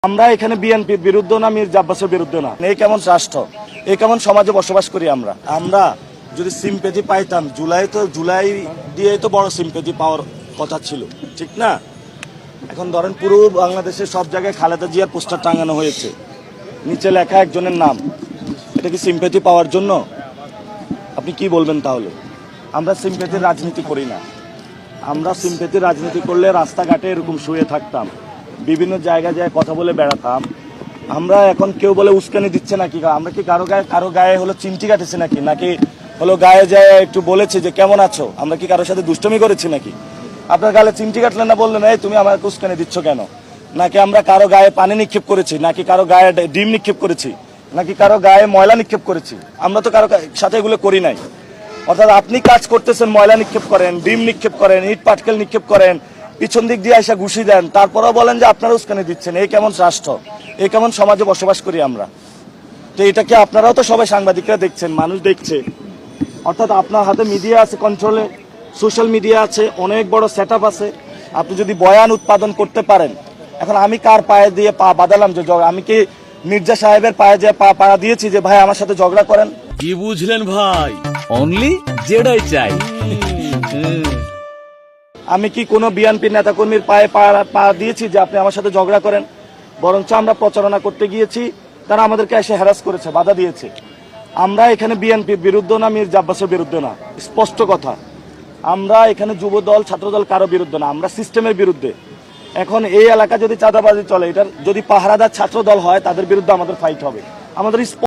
আমরা এখানে বিএনপির বিরুদ্ধে না, মির্জা আব্বাসের বিরুদ্ধে না। এই কেমন রাষ্ট্র, এই কেমন সমাজে বসবাস করি আমরা যদি সিম্পেথি পাইতাম, জুলাই দিয়ে তো বড় সিম্পেথি পাওয়ার কথা ছিল, ঠিক না? এখন ধরেন পুরো বাংলাদেশের সব জায়গায় খালেদা জিয়ার পোস্টার টাঙানো হয়েছে, নিচে লেখা একজনের নাম। এটা কি সিম্পেথি পাওয়ার জন্য? আপনি কি বলবেন তাহলে? আমরা সিম্পেথির রাজনীতি করি না। আমরা সিম্পেথির রাজনীতি করলে রাস্তাঘাটে এরকম শুয়ে থাকতাম, বিভিন্ন জায়গায় যায় কথা বলে বেড়াতাম। আমরা এখন কেউ বলে উস্কানি দিচ্ছে নাকি, আমরা কি কারো গায়ে হলো চিমটি কাটেছি নাকি হলো গায়ে যায় একটু বলেছে যে কেমন আছো? আমরা কি কারোর সাথে দুষ্টমি করেছি নাকি? আপনার গালে চিমটি কাটলেন না, বললেন এই তুমি আমাকে উস্কানি দিচ্ছ কেন? নাকি আমরা কারো গায়ে পানি নিক্ষেপ করেছি, নাকি কারো গায়ে ডিম নিক্ষেপ করেছি, নাকি কারো গায়ে ময়লা নিক্ষেপ করেছি? আমরা তো কারো সাথে এগুলো করি নাই। অর্থাৎ আপনি কাজ করতেছেন, ময়লা নিক্ষেপ করেন, ডিম নিক্ষেপ করেন, ইট পাটকেল নিক্ষেপ করেন, পিছন দিক দিয়ে এসে ঘুষি দেন, তারপরেও বলেন যে আপনারা উস্কানি দিচ্ছেন। এই কেমন রাষ্ট্র, এই কেমন সমাজে বসবাস করি আমরা? তো এটাকে আপনারাও তো সবাই সাংবাদিকরা দেখছেন, মানুষ দেখছে। অর্থাৎ আপনার হাতে মিডিয়া আছে, কন্ট্রোলে সোশ্যাল মিডিয়া আছে, অনেক বড় সেট আছে। আপনি যদি বয়ান উৎপাদন করতে পারেন, এখন আমি কার পায়ে দিয়ে পা বাঁধালাম? যে আমি কি মির্জা সাহেবের পায়ে যে পা দিয়েছি যে ভাই আমার সাথে ঝগড়া করেন? কি বুঝলেন ভাই? অনলি যেটাই চাই। আমি কি কোনো বিএনপি নেতাকর্মীর পায়ে পা দিয়েছি যে আপনি আমার সাথে ঝগড়া করেন? বরঞ্চ আমরা প্রচারণা করতে গিয়েছি, তারা আমাদেরকে এসে হ্যারাস করেছে, বাধা দিয়েছে। আমরা এখানে বিএনপির বিরুদ্ধে না, মির্জা আব্বাসের বিরুদ্ধে না, স্পষ্ট কথা। আমরা এখানে যুব দল, ছাত্র দল কারো বিরুদ্ধে না, আমরা সিস্টেমের বিরুদ্ধে। এখন এই এলাকা যদি চাঁদাবাজি চলে, এটার যদি পাহারাদার ছাত্র দল হয়, তাদের বিরুদ্ধে আমাদের ফাইট হবে। আমাদের